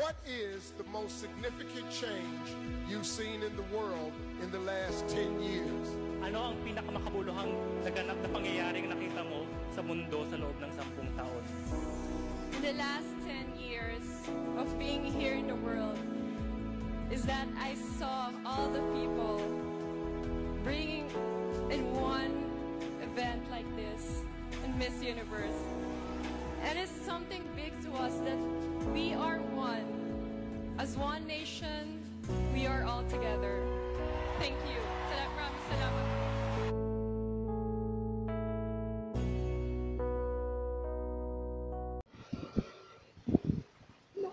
What is the most significant change you've seen in the world in the last 10 years? Ano ang pinakamakabuluhang naganap na pangyayaring nakita mo sa mundo sa loob ng 10 taon? In the last 10 years of being here in the world is that I saw all the people bringing in one event like this in Miss Universe. And it's something big to us that we are one. As one nation, we are all together. Thank you. Maraming salamat. No.